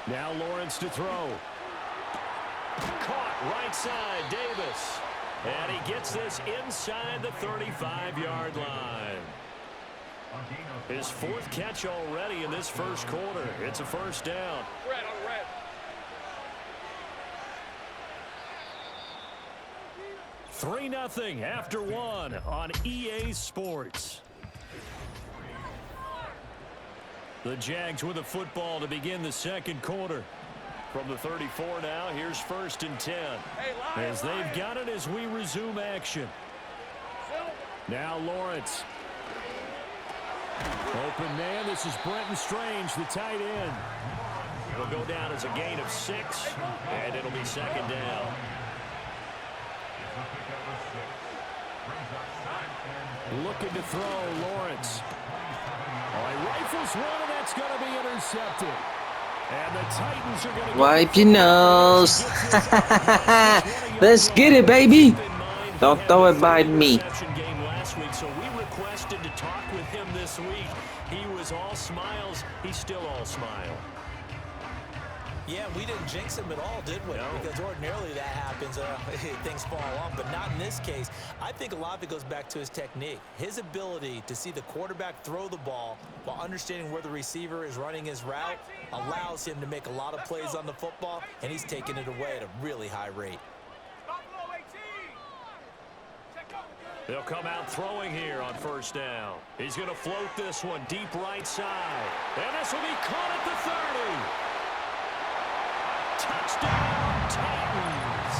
Now Lawrence to throw. Caught right side, Davis. And he gets this inside the 35-yard line. His fourth catch already in this first quarter. It's a first down. Red on red. (3-0) after one on EA Sports. The Jags with a football to begin the second quarter. From the 34 now, here's 1st and 10. As they've got it as we resume action. Now Lawrence. Open man, this is Brenton Strange, the tight end. It'll go down as a gain of 6, and it'll be second down. Looking to throw, Lawrence. Oh, he rifles one, and that's going to be intercepted. And the Titans are going to wipe your nose. Let's get it, baby. Don't throw it by me. So we requested to talk with him this week. He was all smiles. He's still all smile. Yeah, we didn't jinx him at all, did we? No. Because ordinarily that happens. Things fall off, but not in this case. I think a lot of it goes back to his technique. His ability to see the quarterback throw the ball while understanding where the receiver is running his route allows him to make a lot of plays on the football, and he's taking it away at a really high rate. They'll come out throwing here on first down. He's going to float this one deep right side. And this will be caught at the 30. Touchdown, Titans.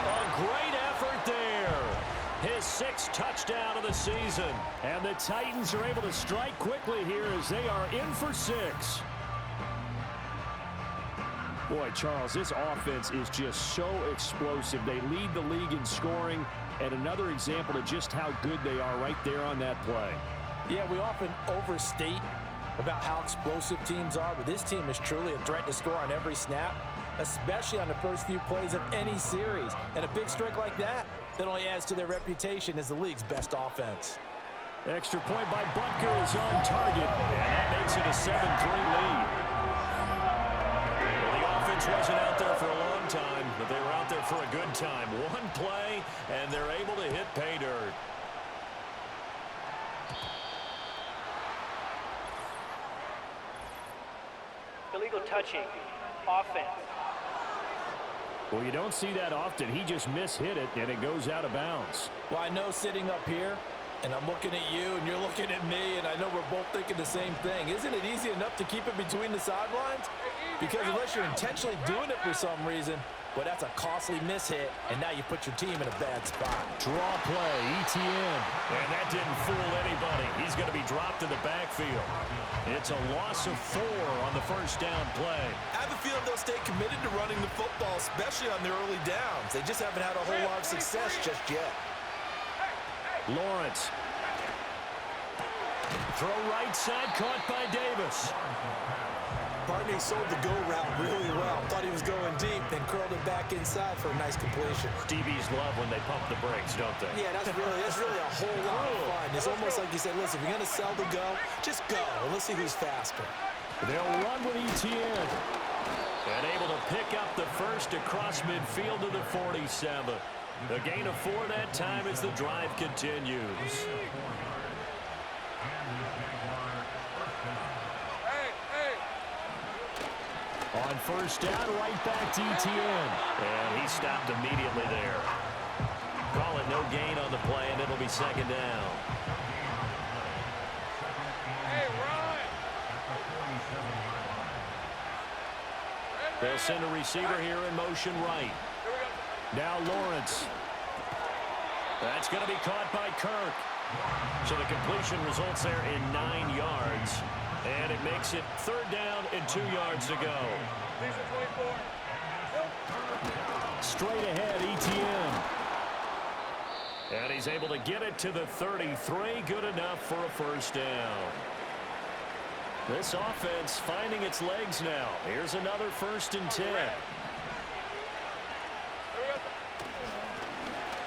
A great effort there. His 6th touchdown of the season. And the Titans are able to strike quickly here as they are in for 6. Boy, Charles, this offense is just so explosive. They lead the league in scoring. And another example of just how good they are right there on that play. Yeah, we often overstate about how explosive teams are, but this team is truly a threat to score on every snap, especially on the first few plays of any series. And a big strike like that only adds to their reputation as the league's best offense. Extra point by Butker is on target, and that makes it a 7-3 lead. Well, the offense wasn't out there for a long time, but they were out there for a good time. One play, and they're able to hit pay dirt. Illegal touching. Offense. Well, you don't see that often. He just mishit it, and it goes out of bounds. Well, I know sitting up here, and I'm looking at you, and you're looking at me, and I know we're both thinking the same thing. Isn't it easy enough to keep it between the sidelines? Because unless you're intentionally doing it for some reason, well, that's a costly mishit, and now you put your team in a bad spot. Draw play, ETN. And that didn't fool anybody. He's going to be dropped in the backfield. It's a loss of 4 on the first down play. I have a feeling they'll stay committed to running the football, especially on their early downs. They just haven't had a whole lot of success just yet. Lawrence. Throw right side, caught by Davis. Barney sold the go route really well. Thought he was going deep, then curled it back inside for a nice completion. DBs love when they pump the brakes, don't they? Yeah, that's really a whole lot of fun. It's almost like you said, listen, if you're going to sell the go, just go, and let's see who's faster. They'll run with ETN. And able to pick up the first across midfield to the 47. A gain of 4 that time as the drive continues. On first down, right back to ETN. And he stopped immediately there. Call it no gain on the play, and it'll be second down. They'll send a receiver here in motion right. Now Lawrence. That's going to be caught by Kirk. So the completion results there in 9 yards. And it makes it 3rd down and 2 yards to go. Straight ahead, ETN. And he's able to get it to the 33. Good enough for a first down. This offense finding its legs now. Here's another 1st and 10.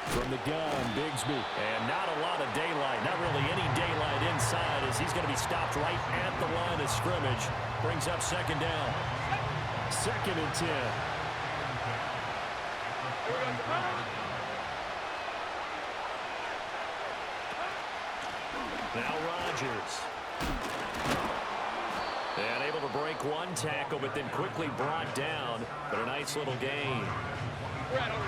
From the gun, Bigsby. And not a lot of daylight. Not really any daylight inside as he's going to be stopped right at the line of scrimmage. Brings up second down. 2nd and 10. Now Rodgers. And able to break one tackle, but then quickly brought down. But a nice little gain.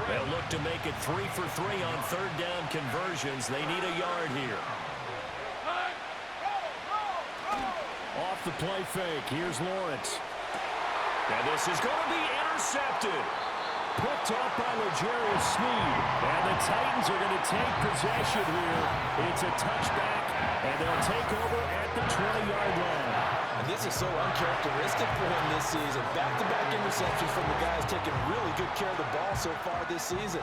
They'll look to make it 3 for 3 on 3rd down conversions. They need a yard here. Off the play fake. Here's Lawrence. And this is going to be intercepted. Picked up by L'Jarius Sneed. And the Titans are going to take possession here. It's a touchback, and they'll take over at the 20-yard line. And this is so uncharacteristic for him this season. Back-to-back interceptions from the guys taking really good care of the ball so far this season.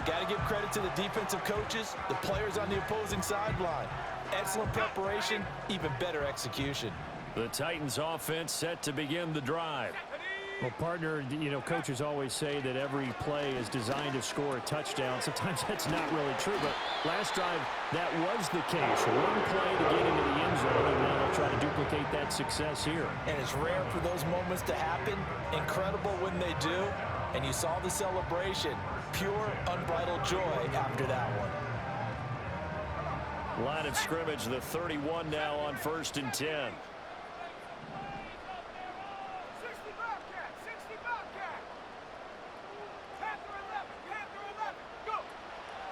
Got to give credit to the defensive coaches, the players on the opposing sideline. Excellent preparation, even better execution. The Titans offense set to begin the drive. Well, partner, you know, coaches always say that every play is designed to score a touchdown. Sometimes that's not really true, but last drive, that was the case. One play to get into the end zone, and now they'll try to duplicate that success here. And it's rare for those moments to happen. Incredible when they do. And you saw the celebration. Pure, unbridled joy after that one. Line of scrimmage, the 31 now on 1st and 10.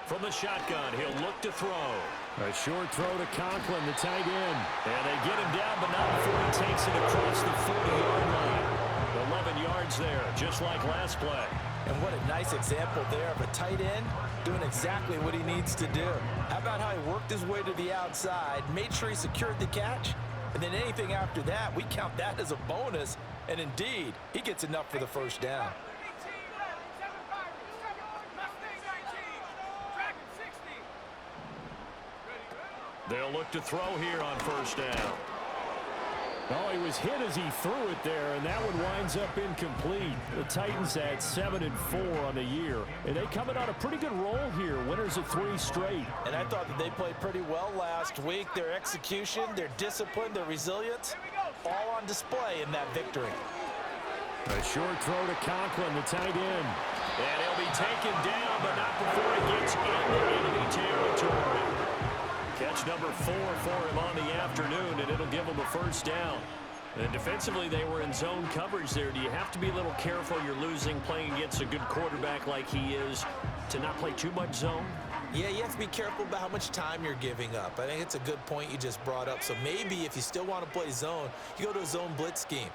From the shotgun, he'll look to throw. A short throw to Conklin, the tight end. And they get him down, but not before he takes it across the 40-yard line. 11 yards there, just like last play. And what a nice example there of a tight end doing exactly what he needs to do. How about how he worked his way to the outside, made sure he secured the catch, and then anything after that, we count that as a bonus. And indeed, he gets enough for the first down. They'll look to throw here on 1st down. Oh, he was hit as he threw it there, and that one winds up incomplete. The Titans at 7-4 on the year, and they coming on a pretty good roll here. Winners of 3 straight. And I thought that they played pretty well last week. Their execution, their discipline, their resilience, all on display in that victory. A short throw to Conklin, the tight end. And he'll be taken down, but not before he gets into enemy territory. Catch number 4 for him on the afternoon, and it'll give him a first down. And defensively, they were in zone coverage there. Do you have to be a little careful? You're losing, playing against a good quarterback like he is, to not play too much zone? Yeah, you have to be careful about how much time you're giving up. I think it's a good point you just brought up. So maybe if you still want to play zone, you go to a zone blitz scheme.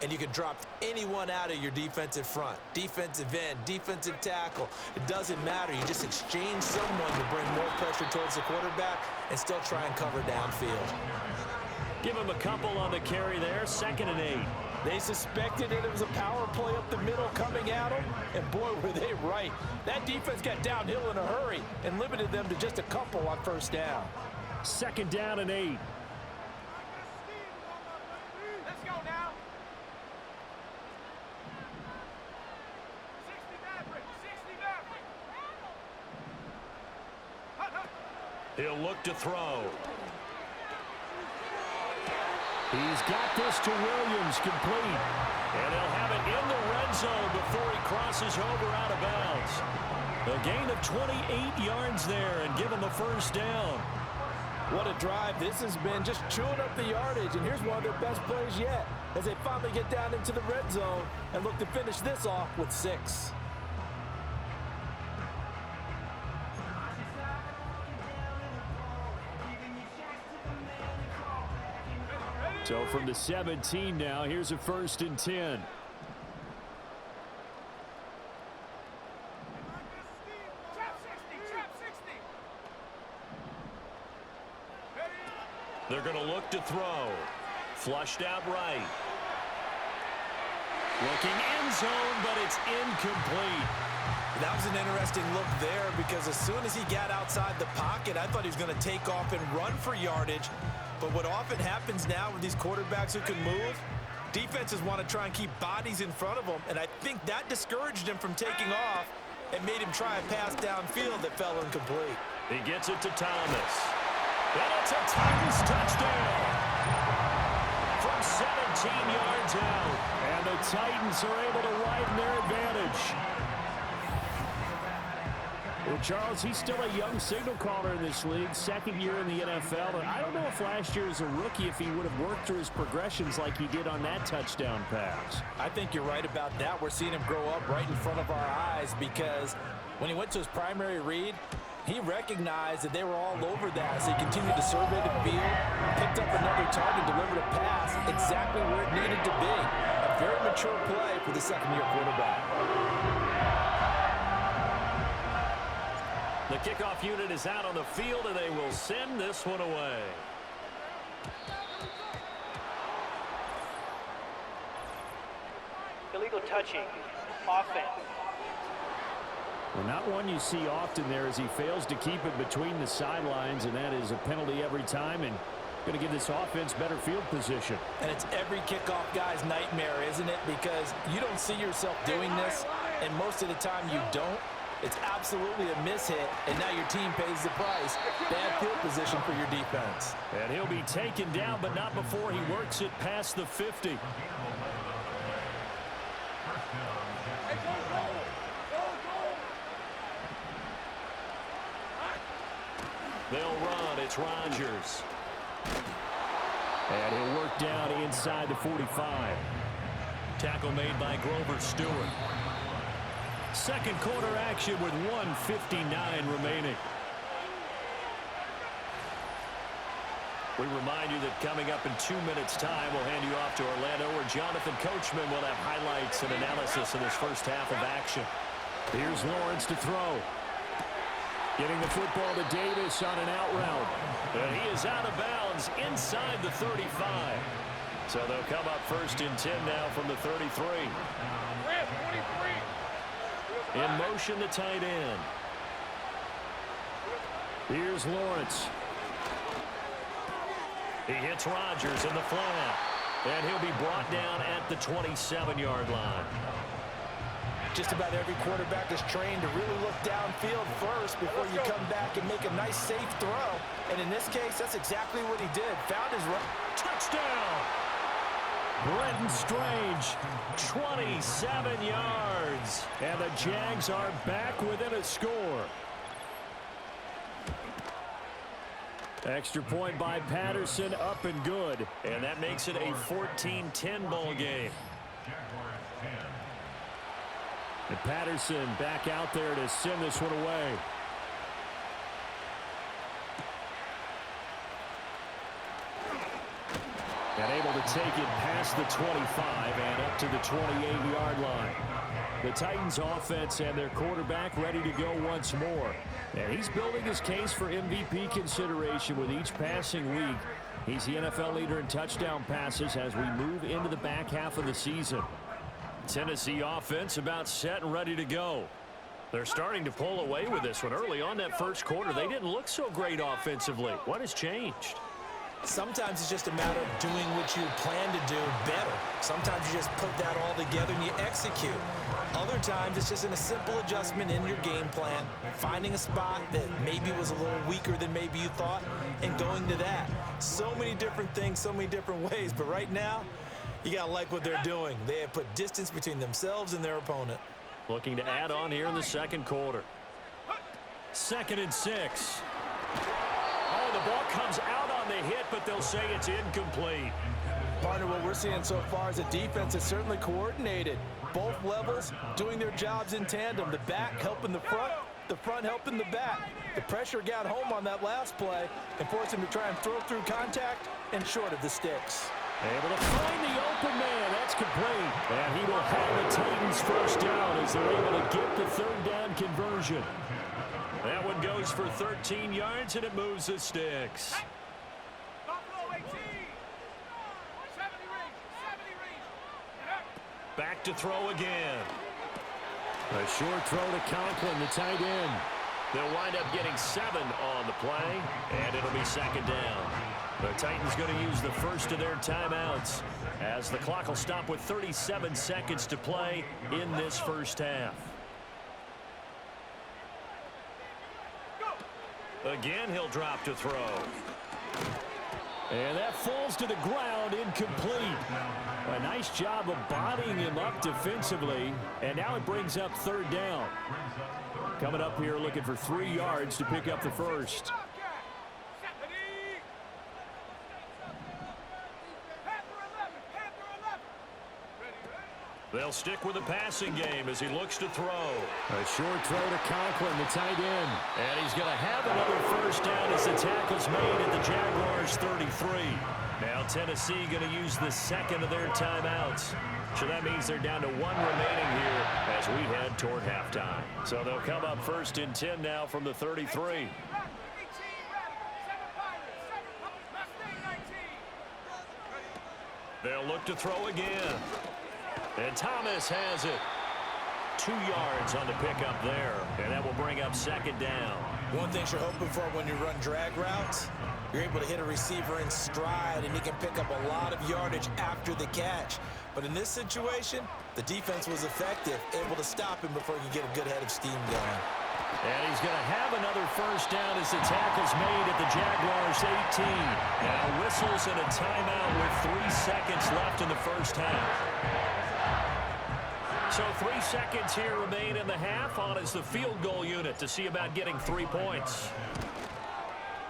And you can drop anyone out of your defensive front, defensive end, defensive tackle. It doesn't matter. You just exchange someone to bring more pressure towards the quarterback and still try and cover downfield. Give him a couple on the carry there, 2nd and 8. They suspected it was a power play up the middle coming at them, and boy, were they right. That defense got downhill in a hurry and limited them to just a couple on 1st down. 2nd down and 8. He'll look to throw. He's got this to Williams, complete. And he'll have it in the red zone before he crosses over out of bounds. A gain of 28 yards there and give him a first down. What a drive this has been, just chewing up the yardage. And here's one of their best plays yet as they finally get down into the red zone and look to finish this off with 6. So from the 17 now, here's a 1st and 10. They're going to look to throw. Flushed out right. Looking end zone, but it's incomplete. That was an interesting look there because as soon as he got outside the pocket, I thought he was going to take off and run for yardage. But what often happens now with these quarterbacks who can move, defenses want to try and keep bodies in front of them, and I think that discouraged him from taking off and made him try a pass downfield that fell incomplete. He gets it to Thomas. And it's a Titans touchdown. From 17 yards out. And the Titans are able to widen their advantage. Well, Charles, he's still a young signal caller in this league, second year in the NFL. But I don't know if last year as a rookie, if he would have worked through his progressions like he did on that touchdown pass. I think you're right about that. We're seeing him grow up right in front of our eyes because when he went to his primary read, he recognized that they were all over that. So he continued to survey the field, picked up another target, delivered a pass exactly where it needed to be. A very mature play for the second-year quarterback. The kickoff unit is out on the field, and they will send this one away. Illegal touching. Offense. Well, not one you see often there as he fails to keep it between the sidelines, and that is a penalty every time, and going to give this offense better field position. And it's every kickoff guy's nightmare, isn't it? Because you don't see yourself doing this, and most of the time you don't. It's absolutely a mishit, and now your team pays the price. Bad field position for your defense. And he'll be taken down, but not before he works it past the 50. They'll run. It's Rodgers. And he'll work down inside the 45. Tackle made by Grover Stewart. Second quarter action with 1:59 remaining. We remind you that coming up in 2 minutes' time, we'll hand you off to Orlando, where Jonathan Coachman will have highlights and analysis of this first half of action. Here's Lawrence to throw. Getting the football to Davis on an out route. And he is out of bounds inside the 35. So they'll come up first and 10 now from the 33. In motion, the tight end. Here's Lawrence. He hits Rodgers in the flat. And he'll be brought down at the 27-yard line. Just about every quarterback is trained to really look downfield first before you come back and make a nice, safe throw. And in this case, that's exactly what he did. Found his run. Touchdown! Brenton Strange, 27 yards. And the Jags are back within a score. Extra point by Patterson, up and good. And that makes it a 14-10 ball game. And Patterson back out there to send this one away. And able to take it past the 25 and up to the 28-yard line. The Titans offense and their quarterback ready to go once more. And he's building his case for MVP consideration with each passing week. He's the NFL leader in touchdown passes as we move into the back half of the season. Tennessee offense about set and ready to go. They're starting to pull away with this one. Early on that first quarter, they didn't look so great offensively. What has changed? Sometimes it's just a matter of doing what you plan to do better. Sometimes you just put that all together and you execute. Other times it's just in a simple adjustment in your game plan, finding a spot that maybe was a little weaker than maybe you thought, and going to that. So many different things, so many different ways. But right now, you got to like what they're doing. They have put distance between themselves and their opponent. Looking to add on here in the second quarter. 2nd and 6. Oh, the ball comes out on the hit, but they'll say it's incomplete. Partner, what we're seeing so far is a defense that's certainly coordinated. Both levels doing their jobs in tandem. The back helping the front helping the back. The pressure got home on that last play and forced him to try and throw through contact and short of the sticks. Able to find the open man. That's complete. And he will have the Titans first down as they're able to get the third down conversion. That one goes for 13 yards, and it moves the sticks. Back to throw again. A short throw to Conklin, the tight end. They'll wind up getting 7 on the play, and it'll be second down. The Titans going to use the first of their timeouts as the clock will stop with 37 seconds to play in this first half. Again, he'll drop to throw. And that falls to the ground, incomplete. A nice job of bodying him up defensively, and now it brings up third down. Coming up here looking for 3 yards to pick up the first. They'll stick with the passing game as he looks to throw. A short throw to Conklin, the tight end. And he's going to have another first down as the tackle's made at the Jaguars' 33. Now Tennessee going to use the second of their timeouts. So that means they're down to 1 remaining here as we head toward halftime. So they'll come up first and 10 now from the 33. They'll look to throw again. And Thomas has it. 2 yards on the pickup there. And that will bring up second down. One thing you're hoping for when you run drag routes, you're able to hit a receiver in stride, and he can pick up a lot of yardage after the catch. But in this situation, the defense was effective, able to stop him before he could get a good head of steam going. And he's going to have another first down as the tackle's made at the Jaguars' 18. Now whistles and a timeout with 3 seconds left in the first half. So 3 seconds here remain in the half. On is the field goal unit to see about getting 3 points.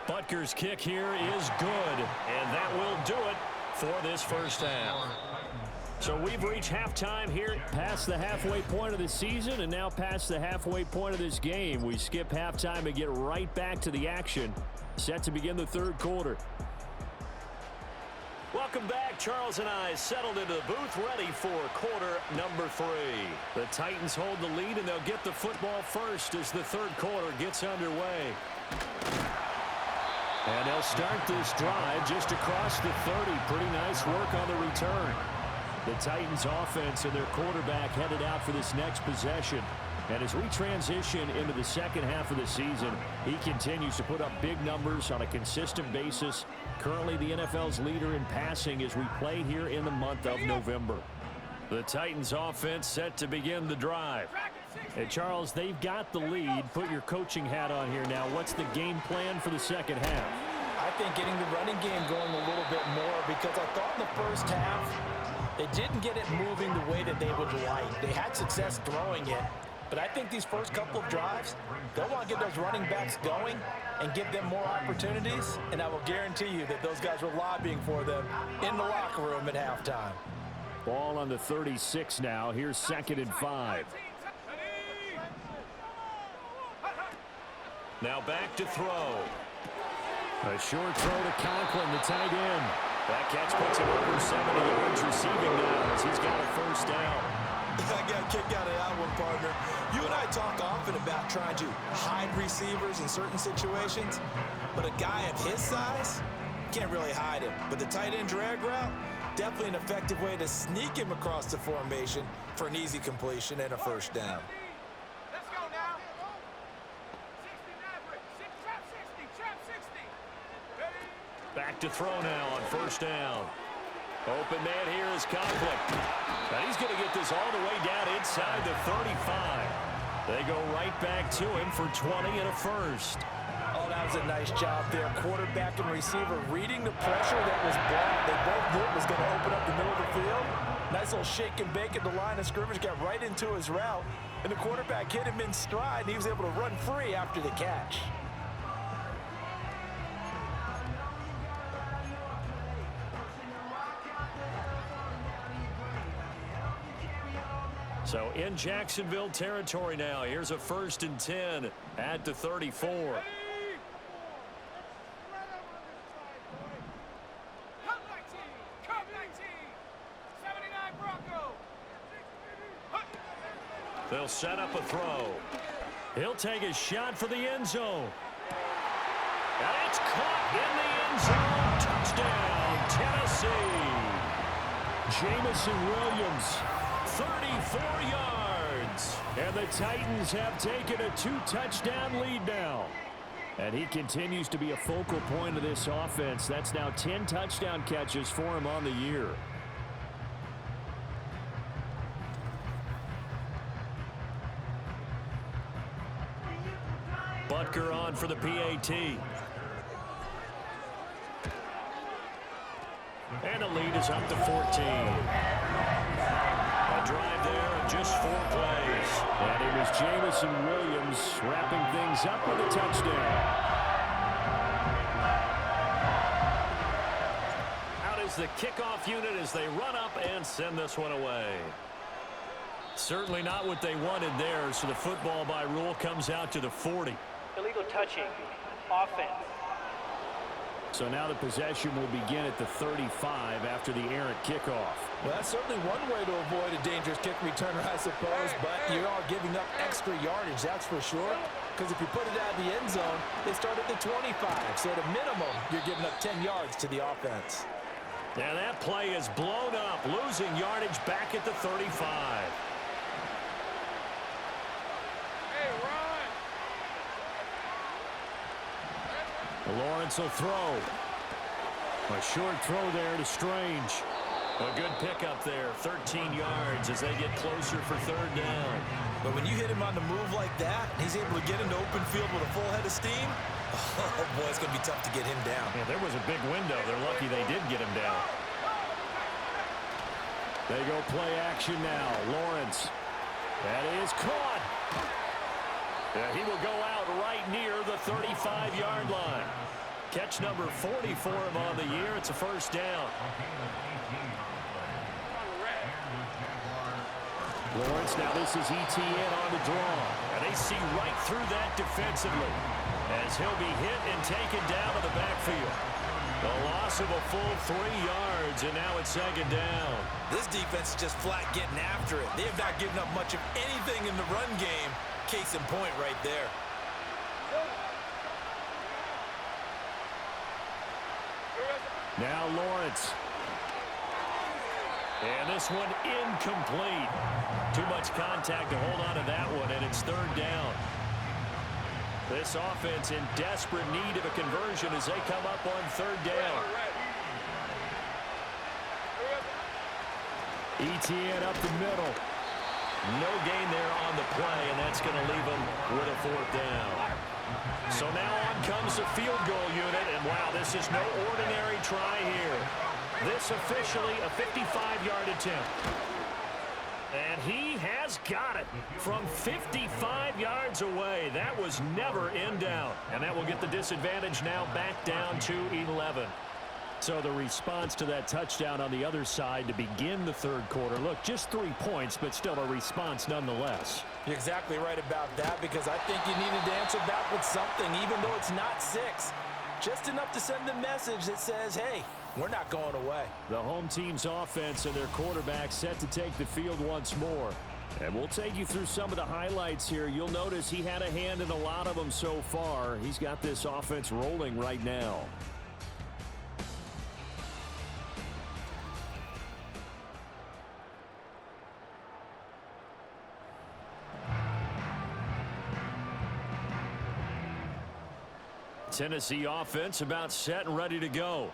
Butker's kick here is good, and that will do it for this first half. So we've reached halftime here. Past the halfway point of the season and now past the halfway point of this game. We skip halftime and get right back to the action. Set to begin the third quarter. Welcome back. Charles and I settled into the booth ready for quarter number 3. The Titans hold the lead, and they'll get the football first as the third quarter gets underway. And they'll start this drive just across the 30. Pretty nice work on the return. The Titans offense and their quarterback headed out for this next possession. And as we transition into the second half of the season, he continues to put up big numbers on a consistent basis. Currently the NFL's leader in passing as we play here in the month of November. The Titans offense set to begin the drive. Hey, Charles, they've got the lead. Put your coaching hat on here now. What's the game plan for the second half? I think getting the running game going a little bit more, because I thought in the first half they didn't get it moving the way that they would like. They had success throwing it. But I think these first couple of drives, they'll want to get those running backs going and give them more opportunities. And I will guarantee you that those guys were lobbying for them in the locker room at halftime. Ball on the 36 now. Here's 2nd and 5. Now back to throw. A short throw to Conklin, the tight end. That catch puts him over 70 yards receiving now as he's got a first down. I got a kick out of that one, partner. You and I talk often about trying to hide receivers in certain situations, but a guy of his size can't really hide him. But the tight end drag route, definitely an effective way to sneak him across the formation for an easy completion and a first down. Let's go now. 60 Maverick. Trap 60. Ready? Back to throw now on first down. Open man here is Conklin. Now he's going to get this all the way down inside the 35. They go right back to him for 20 and a first. Oh, that was a nice job there. Quarterback and receiver reading the pressure that was brought. They both knew it was going to open up the middle of the field. Nice little shake and bake at the line of scrimmage. Got right into his route. And the quarterback hit him in stride, and he was able to run free after the catch. So in Jacksonville territory now. Here's a 1st and 10 at the 34. Come 19. Come 19. 79 Bronco. They'll set up a throw. He'll take a shot for the end zone. And it's caught in the end zone. Touchdown, Tennessee. Jamison Williams. 34 yards. And the Titans have taken a 2-touchdown lead now. And he continues to be a focal point of this offense. That's now 10 touchdown catches for him on the year. Butker on for the PAT. And the lead is up to 14. A drive there of just 4 plays. And it was Jamison Williams wrapping things up with a touchdown. Out is the kickoff unit as they run up and send this one away. Certainly not what they wanted there, so the football by rule comes out to the 40. Illegal touching. Offense. So now the possession will begin at the 35 after the errant kickoff. Well, that's certainly one way to avoid a dangerous kick returner, I suppose, but you are giving up extra yardage, that's for sure. Because if you put it out of the end zone, they start at the 25. So at a minimum, you're giving up 10 yards to the offense. Now that play is blown up, losing yardage back at the 35. Lawrence will throw. A short throw there to Strange. A good pickup there, 13 yards as they get closer for 3rd down. But when you hit him on the move like that, and he's able to get into open field with a full head of steam, oh boy, it's going to be tough to get him down. Yeah, there was a big window. They're lucky they did get him down. They go play action now. Lawrence. That is caught. He will go out right near the 35-yard line. Catch number 40 for him on the year. It's a 1st down. Lawrence, now this is ETN on the draw. And they see right through that defensively as he'll be hit and taken down to the backfield. A loss of a full 3 yards, and now it's 2nd down. This defense is just flat getting after it. They have not given up much of anything in the run game. Case in point right there. Now Lawrence. And this one incomplete. Too much contact to hold on to that one, and it's 3rd down. This offense in desperate need of a conversion as they come up on 3rd down. ETN up the middle. No gain there on the play, and that's going to leave them with a 4th down. So now on comes the field goal unit, and wow, this is no ordinary try here. This officially a 55-yard attempt. And he has got it from 55 yards away. That was never in doubt. And that will get the disadvantage now back down to 11. So the response to that touchdown on the other side to begin the 3rd quarter. Look, just 3 points, but still a response nonetheless. You're exactly right about that, because I think you needed to answer back with something, even though it's not 6. Just enough to send a message that says, hey, we're not going away. The home team's offense and their quarterback set to take the field once more. And we'll take you through some of the highlights here. You'll notice he had a hand in a lot of them so far. He's got this offense rolling right now. Tennessee offense about set and ready to go.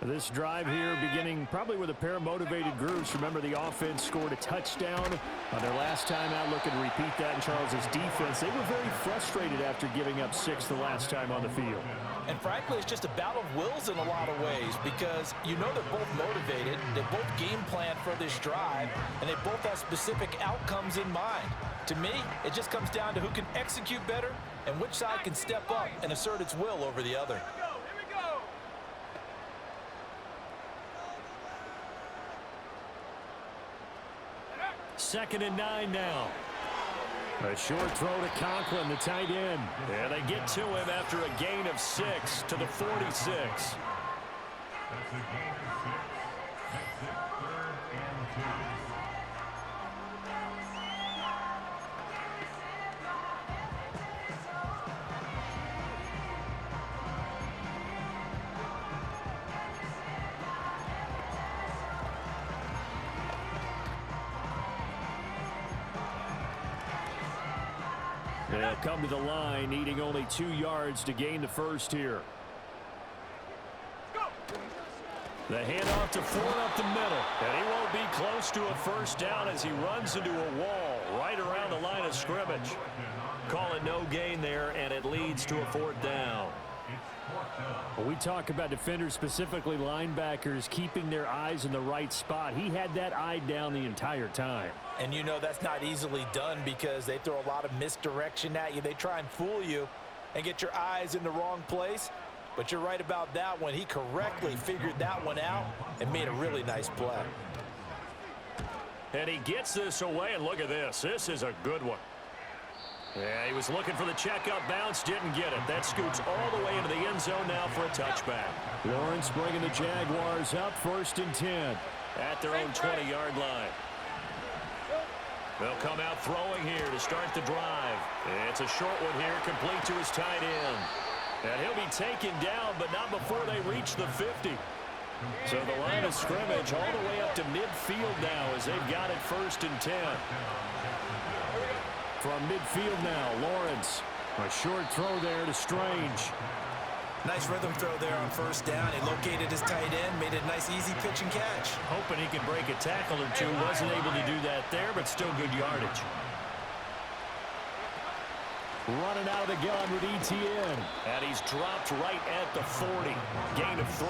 This drive here beginning probably with a pair of motivated groups. Remember, the offense scored a touchdown on their last time out. Looking to repeat that in Charles's defense. They were very frustrated after giving up 6 the last time on the field. And frankly, it's just a battle of wills in a lot of ways, because you know they're both motivated, they both game plan for this drive, and they both have specific outcomes in mind. To me, it just comes down to who can execute better and which side can step up and assert its will over the other. Here we go. 2nd and 9 now. A short throw to Conklin, the tight end. And they get to him after a gain of 6 to the 46. They'll come to the line, needing only 2 yards to gain the first here. The handoff to Ford up the middle. And he won't be close to a first down as he runs into a wall right around the line of scrimmage. Call it no gain there, and it leads to a 4th down. When we talk about defenders, specifically linebackers, keeping their eyes in the right spot, he had that eye down the entire time. And you know that's not easily done because they throw a lot of misdirection at you. They try and fool you and get your eyes in the wrong place. But you're right about that one. He correctly figured that one out and made a really nice play. And he gets this away, and look at this. This is a good one. Yeah, he was looking for the checkup bounce, didn't get it. That scoots all the way into the end zone now for a touchback. Lawrence bringing the Jaguars up 1st and 10. At their own 20-yard line. They'll come out throwing here to start the drive. It's a short one here, complete to his tight end. And he'll be taken down, but not before they reach the 50. So the line of scrimmage all the way up to midfield now as they've got it 1st and 10. From midfield now, Lawrence. A short throw there to Strange. Nice rhythm throw there on 1st down. He located his tight end, made a nice easy pitch and catch. Hoping he could break a tackle or two. Wasn't able to do that there, but still good yardage. Running out of the gun with ETN. And he's dropped right at the 40. Gain of 3.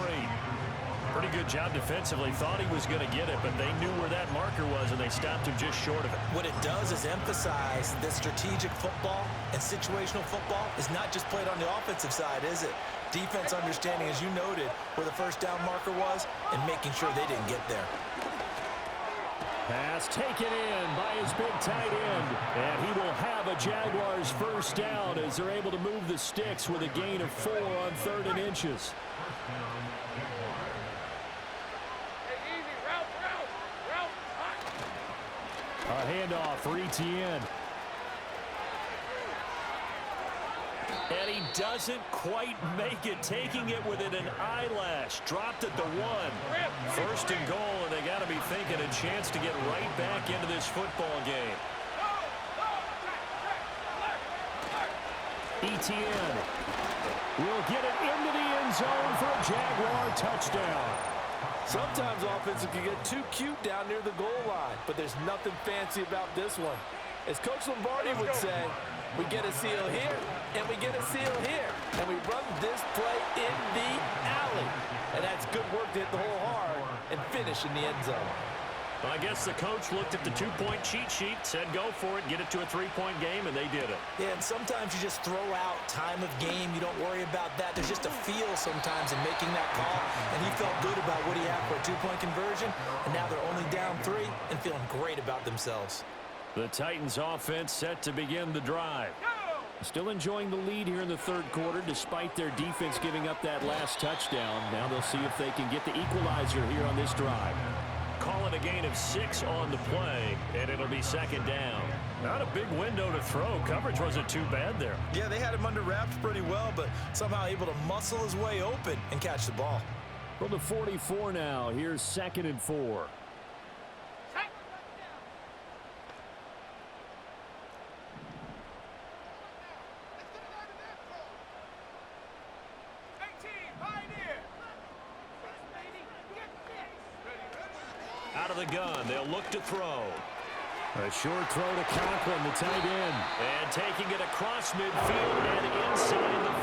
Pretty good job defensively. Thought he was going to get it, but they knew where that marker was, and they stopped him just short of it. What it does is emphasize that strategic football and situational football is not just played on the offensive side, is it? Defense understanding, as you noted, where the 1st down marker was and making sure they didn't get there. Pass taken in by his big tight end. And he will have a Jaguars 1st down as they're able to move the sticks with a gain of 4 on 3rd and inches. A handoff for ETN. And he doesn't quite make it, taking it within an eyelash. Dropped at the 1. 1st and goal, and they got to be thinking a chance to get right back into this football game. ETN will get it into the end zone for a Jaguar touchdown. Sometimes offenses can get too cute down near the goal line, but there's nothing fancy about this one. As Coach Lombardi would say, we get a seal here, and we get a seal here, and we run this play in the alley. And that's good work to hit the hole hard and finish in the end zone. Well, I guess the coach looked at the 2-point cheat sheet, said go for it, get it to a 3-point game, and they did it. Yeah, and sometimes you just throw out time of game. You don't worry about that. There's just a feel sometimes in making that call, and he felt good about what he had for a 2-point conversion, and now they're only down 3 and feeling great about themselves. The Titans offense set to begin the drive. Still enjoying the lead here in the 3rd quarter despite their defense giving up that last touchdown. Now they'll see if they can get the equalizer here on this drive. Call it a gain of 6 on the play, and it'll be 2nd down. Not a big window to throw. Coverage wasn't too bad there. Yeah, they had him under wraps pretty well, but somehow able to muscle his way open and catch the ball. From the 44 now, here's 2nd and 4. Out of the gun, they'll look to throw. A short throw to Conklin, the tight end. And taking it across midfield and inside the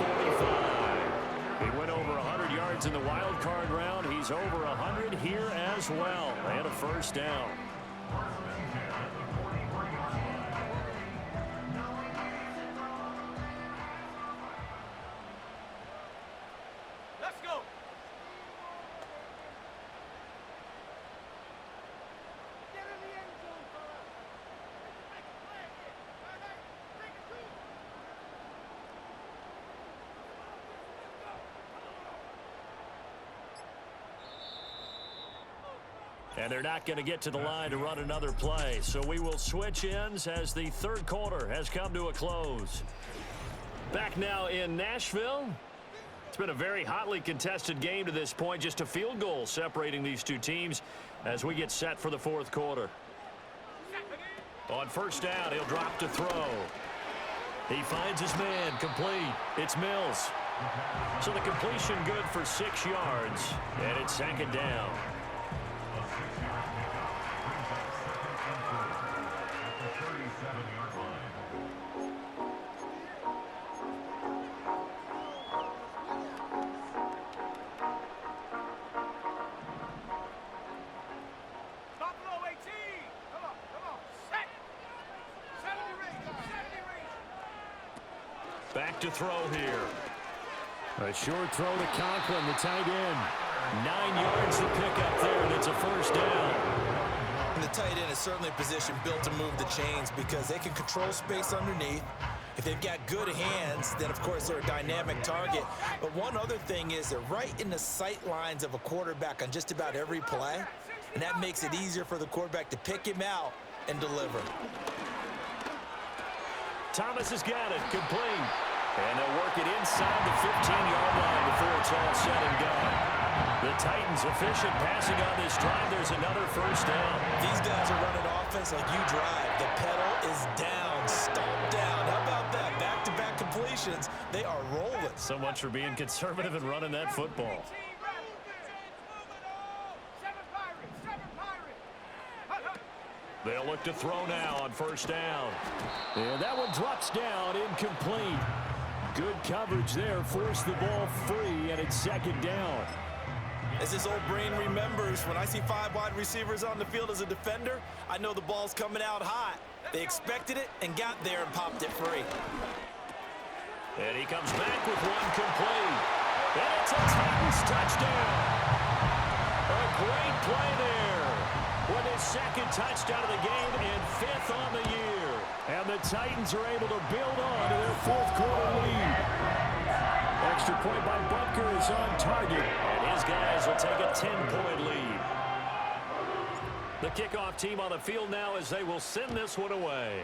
45. He went over 100 yards in the wild card round. He's over 100 here as well. And a 1st down. Let's go. And they're not going to get to the line to run another play. So we will switch ends as the 3rd quarter has come to a close. Back now in Nashville. It's been a very hotly contested game to this point. Just a field goal separating these two teams as we get set for the 4th quarter. On 1st down, he'll drop to throw. He finds his man, complete. It's Mills. So the completion good for 6 yards, and it's 2nd down. look to throw here. A short throw to Conklin, the tight end. 9 yards to pick up there, and it's a first down. And the tight end is certainly a position built to move the chains because they can control space underneath. If they've got good hands, then of course they're a dynamic target. But one other thing is they're right in the sight lines of a quarterback on just about every play. And that makes it easier for the quarterback to pick him out and deliver. Thomas has got it, complete. And they'll work it inside the 15-yard line before it's all said and done. The Titans efficient passing on this drive. There's another first down. These guys are running offense like you drive. The pedal is down, stomp down. How about that? Back-to-back completions. They are rolling. So much for being conservative and running that football. They'll look to throw now on first down. And that one drops down, incomplete. Good coverage there, forced the ball free, and it's second down. As this old brain remembers, when I see 5 wide receivers on the field as a defender, I know the ball's coming out hot. They expected it and got there and popped it free. And he comes back with one complete. And it's a Titans touchdown. A great play there. With his second touchdown of the game and 5th on the year. And the Titans are able to build on to their 4th quarter lead. Extra point by Butker is on target. And his guys will take a 10-point lead. The kickoff team on the field now as they will send this one away.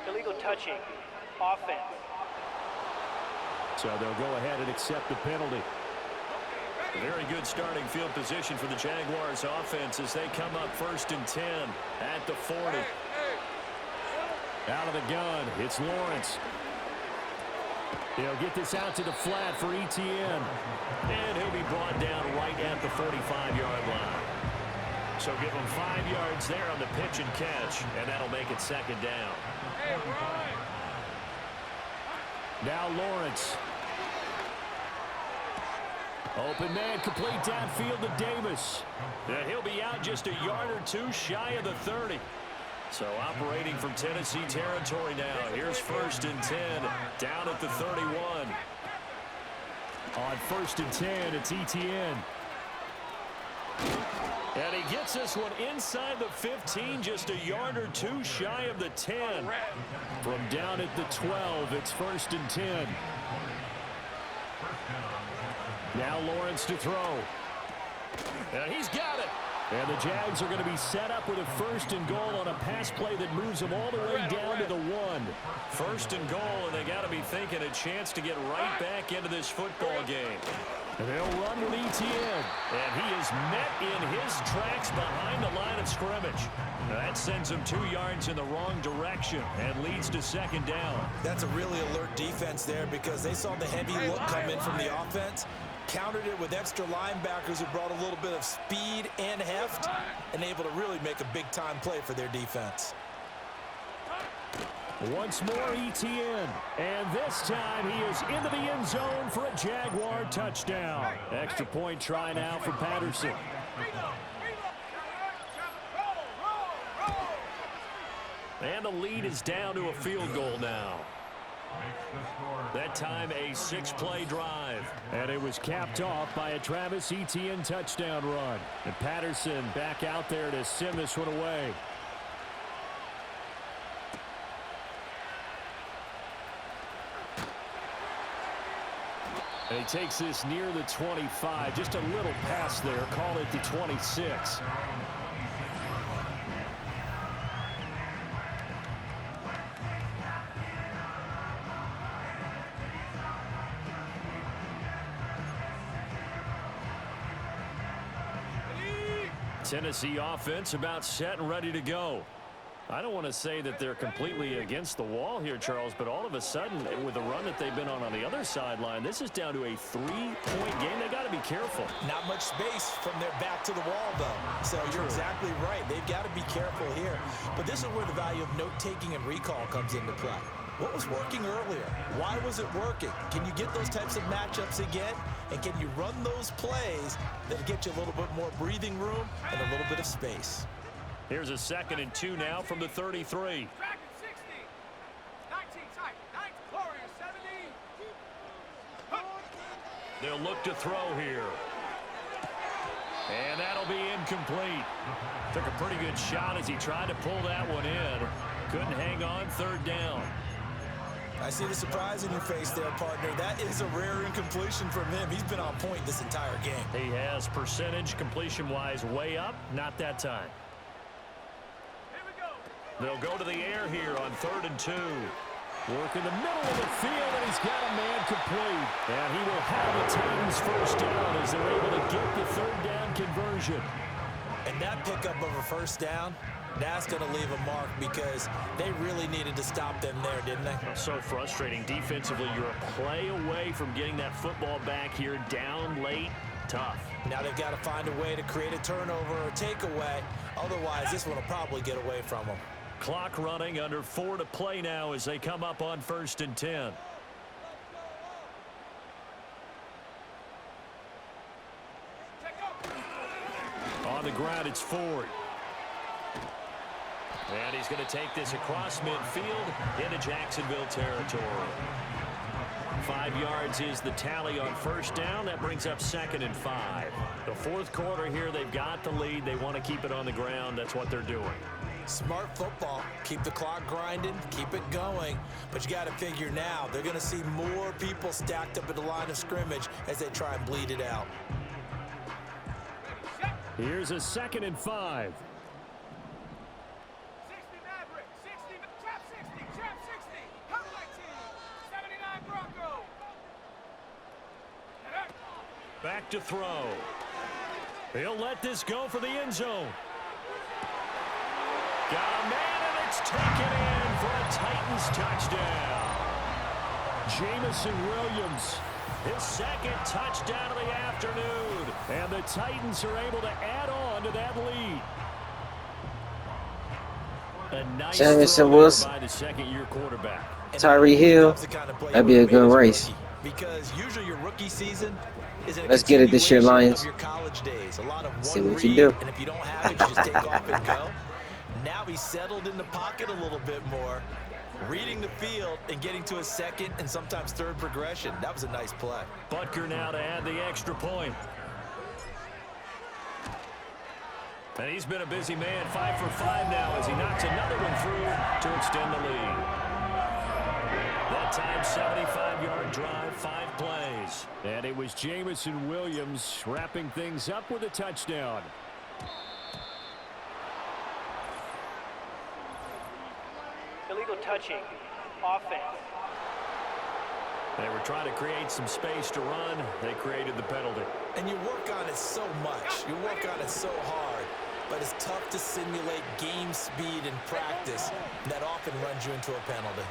Illegal touching. Offense. So they'll go ahead and accept the penalty. Very good starting field position for the Jaguars offense as they come up 1st and 10 at the 40. Out of the gun, it's Lawrence. He'll get this out to the flat for ETN. And he'll be brought down right at the 45-yard line. So give him 5 yards there on the pitch and catch, and that'll make it second down. Now Lawrence. Open man, complete downfield to Davis. And he'll be out just a yard or two shy of the 30. So operating from Tennessee territory now. Here's 1st and 10 down at the 31. On 1st and 10, it's ETN. And he gets this one inside the 15, just a yard or two shy of the 10. From down at the 12, it's 1st and 10. Now Lawrence to throw. And he's got it. And the Jags are going to be set up with a 1st and goal on a pass play that moves them all the way down to the 1. 1st and goal, and they got to be thinking a chance to get right back into this football game. And they'll run with ETN. And he is met in his tracks behind the line of scrimmage. That sends him 2 yards in the wrong direction and leads to second down. That's a really alert defense there because they saw the heavy look come in from the offense, countered it with extra linebackers who brought a little bit of speed and heft, and able to really make a big-time play for their defense. Once more ETN, and this time he is into the end zone for a Jaguar touchdown. Extra point try now for Patterson. And the lead is down to a field goal now. That time a 6-play drive. And it was capped off by a Travis Etienne touchdown run. And Patterson back out there to send this one away. And he takes this near the 25. Just a little pass there. Call it the 26. Tennessee offense about set and ready to go. I don't want to say that they're completely against the wall here, Charles, but all of a sudden, with the run that they've been on the other sideline, this is down to a 3-point game. They got to be careful. Not much space from their back to the wall, though. So you're exactly right. They've got to be careful here. But this is where the value of note-taking and recall comes into play. What was working earlier? Why was it working? Can you get those types of matchups again? And can you run those plays that'll get you a little bit more breathing room and a little bit of space? Here's a 2nd and 2 now from the 33. Dragon 60. 19 tight. 9 Warriors 70. They'll look to throw here. And that'll be incomplete. Took a pretty good shot as he tried to pull that one in. Couldn't hang on 3rd down. I see the surprise in your face there, partner. That is a rare incompletion from him. He's been on point this entire game. He has percentage completion-wise way up. Not that time. Here we go. They'll go to the air here on 3rd and 2. Work in the middle of the field, and he's got a man complete. And he will have the Titans first down as they're able to get the 3rd down conversion. And that pickup of a first down, that's going to leave a mark because they really needed to stop them there, didn't they? So frustrating. Defensively, you're a play away from getting that football back here down late. Tough. Now they've got to find a way to create a turnover or takeaway. Otherwise, this one will probably get away from them. Clock running, under 4 to play now as they come up on 1st and 10. On the ground, it's Ford. And he's going to take this across midfield into Jacksonville territory. 5 yards is the tally on 1st down. That brings up 2nd and 5. The 4th quarter here, they've got the lead. They want to keep it on the ground. That's what they're doing. Smart football. Keep the clock grinding. Keep it going. But you got to figure now, they're going to see more people stacked up at the line of scrimmage as they try and bleed it out. Here's a 2nd and 5. 60 Maverick. 60. Trap 60. Trap 60. Comeback team. 79 Bronco. Back to throw. He'll let this go for the end zone. Got a man, and it's taken in for a Titans touchdown. Jamison Williams. His 2nd touchdown of the afternoon. And the Titans are able to add on to that lead. A nice Jamison throw Wilson. by the 2nd-year quarterback. Tyree Hill. That'd be a good race. Because usually your rookie season is a Let's get it this year, Lions. of your college days. A lot of See one what you read, do. and if you don't have it, you just take off and go. Now he's settled in the pocket a little bit more, reading the field and getting to a 2nd and sometimes 3rd progression. That was a nice play. Butker now to add the extra point. And he's been a busy man, 5 for 5 now as he knocks another one through to extend the lead. That time, 75-yard drive, 5 plays. And it was Jamison Williams wrapping things up with a touchdown. Illegal touching. Offense. They were trying to create some space to run. They created the penalty. And you work on it so much. You work on it so hard. But it's tough to simulate game speed in practice. That often runs you into a penalty.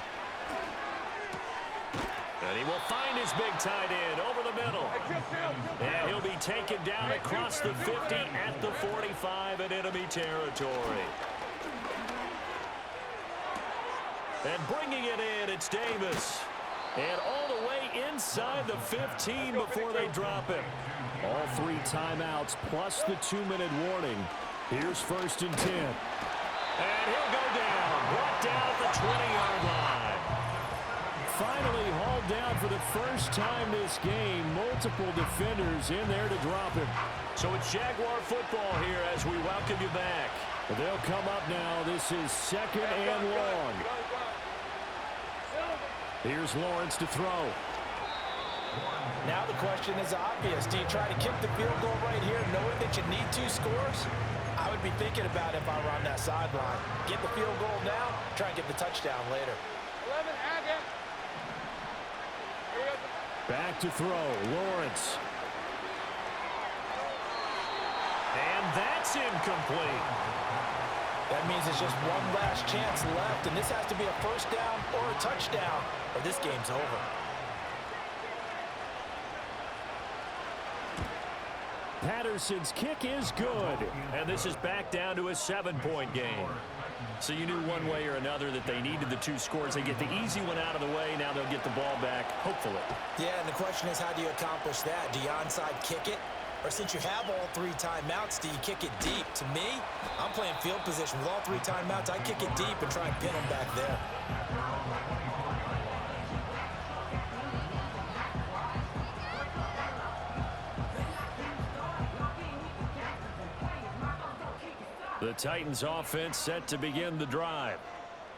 And he will find his big tight end over the middle. And he'll be taken down across the 50 at the 45 in enemy territory. And bringing it in, it's Davis. And all the way inside the 15 before they drop him. All 3 timeouts plus the 2-minute warning. Here's 1st and 10. And he'll go down. Brought down at the 20-yard line. Finally hauled down for the first time this game. Multiple defenders in there to drop him. So it's Jaguar football here as we welcome you back. They'll come up now. This is 2nd and long. Here's Lawrence to throw. Now the question is obvious. Do you try to kick the field goal right here knowing that you need 2 scores? I would be thinking about it if I were on that sideline. Get the field goal now, try and get the touchdown later. 11 again. Back to throw. Lawrence. And that's incomplete. That means it's just one last chance left, and this has to be a first down or a touchdown, or this game's over. Patterson's kick is good. And this is back down to a 7-point game. So you knew one way or another that they needed the 2 scores. They get the easy one out of the way. Now they'll get the ball back, hopefully. Yeah, and the question is, how do you accomplish that? Do you onside kick it? Or since you have all 3 timeouts, do you kick it deep? To me, I'm playing field position with all 3 timeouts. I kick it deep and try and pin them back there. The Titans offense set to begin the drive.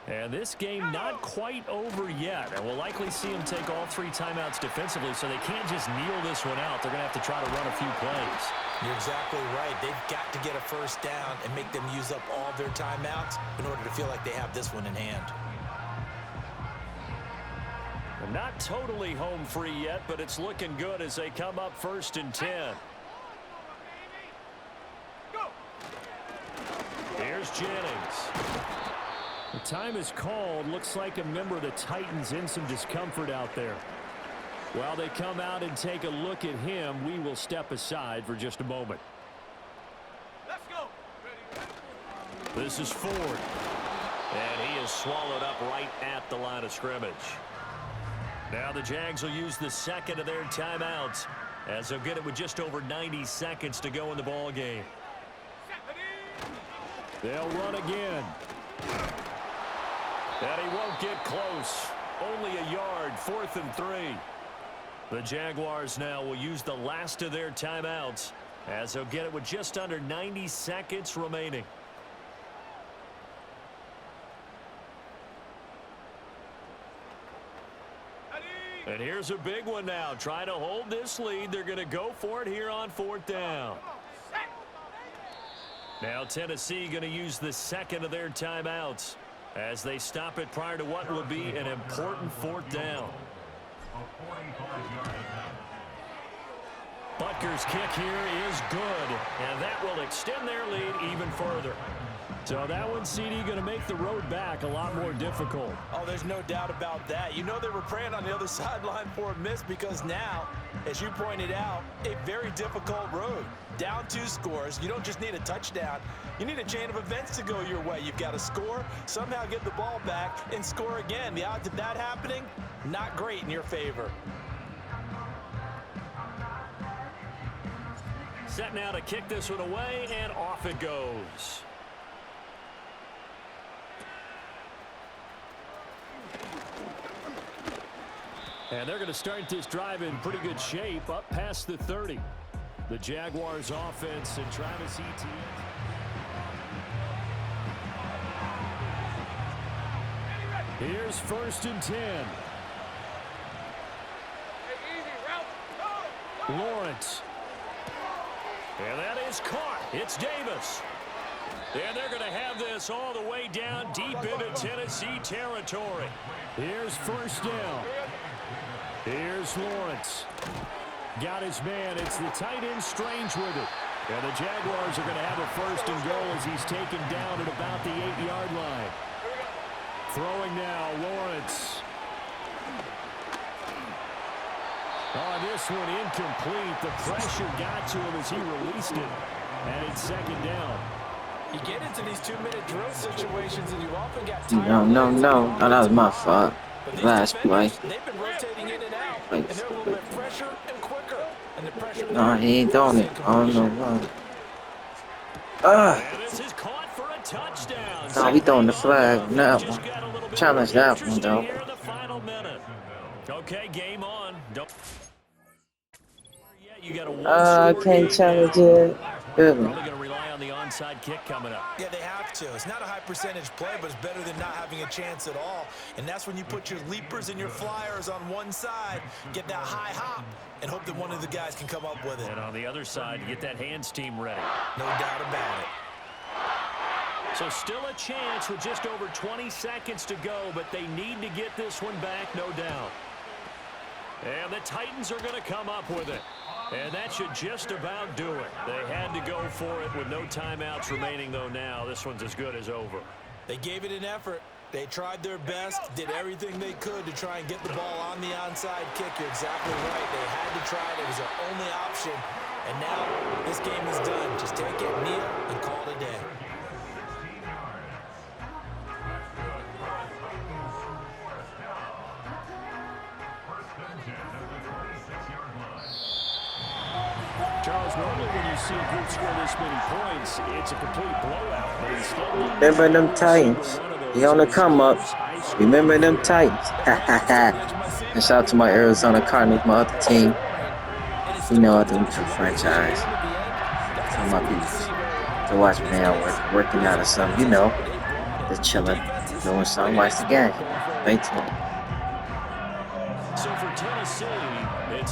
And this game not quite over yet. And we'll likely see them take all 3 timeouts defensively, so they can't just kneel this one out. They're going to have to try to run a few plays. You're exactly right. They've got to get a first down and make them use up all their timeouts in order to feel like they have this one in hand. They're not totally home free yet, but it's looking good as they come up 1st and 10. Here's Jennings. The time is called. Looks like a member of the Titans in some discomfort out there. While they come out and take a look at him, we will step aside for just a moment. Let's go. This is Ford. And he is swallowed up right at the line of scrimmage. Now the Jags will use the 2nd of their timeouts as they'll get it with just over 90 seconds to go in the ball game. They'll run again. And he won't get close. Only a yard, 4th and 3. The Jaguars now will use the last of their timeouts as they'll get it with just under 90 seconds remaining. And here's a big one now. Trying to hold this lead. They're going to go for it here on 4th down. Now Tennessee going to use the 2nd of their timeouts as they stop it prior to what will be an important 4th down. Butker's kick here is good, and that will extend their lead even further. So that one, CD, going to make the road back a lot more difficult. Oh, there's no doubt about that. You know they were praying on the other sideline for a miss because now, as you pointed out, a very difficult road. Down 2 scores. You don't just need a touchdown. You need a chain of events to go your way. You've got to score, somehow get the ball back, and score again. The odds of that happening, not great in your favor. Set now to kick this one away, and off it goes. And they're going to start this drive in pretty good shape, up past the 30. The Jaguars offense and Travis Etienne. Here's 1st and 10. Lawrence. And that is caught. It's Davis. And they're going to have this all the way down deep into Tennessee territory. Here's 1st down. Here's Lawrence. Got his man. It's the tight end Strange with it. And the Jaguars are going to have a 1st and goal as he's taken down at about the 8-yard line. Throwing now, Lawrence. Oh, this one incomplete. The pressure got to him as he released it. And it's 2nd down. You get into these 2-minute drill situations and you often got tired. No. Oh, that was my fault. Last play. They've been rotating in and out, and they're a little bit fresher and quicker. And the pressure. No, he ain't doing it. I don't know why. And this is caught for a touchdown. No, we throwing the flag now. Challenge that one, though. Here the final minute. Okay, game on. Don't. You got I can't challenge it. Good. Probably going to rely on the onside kick coming up. Yeah, they have to. It's not a high percentage play, but it's better than not having a chance at all. And that's when you put your leapers and your flyers on one side, get that high hop, and hope that one of the guys can come up with it. And on the other side, you get that hands team ready. No doubt about it. So still a chance with just over 20 seconds to go, but they need to get this one back, no doubt. And the Titans are going to come up with it. And that should just about do it. They had to go for it with no timeouts remaining, though now. This one's as good as over. They gave it an effort. They tried their best, did everything they could to try and get the ball on the onside kick. You're exactly right. They had to try it. It was their only option. And now this game is done. Just take it, kneel, and call it a day. Charles, normally when you see a group score this many points, it's a complete blowout. But instead, Remember them Titans. He on the come up. Remember them Titans. And shout out to my Arizona Cardinals, my other team. You know, I do for franchise. Tell my people to watch me out working out or something. You know, just chilling, doing something. Watch the game. Stay tuned. So for Tennessee, it's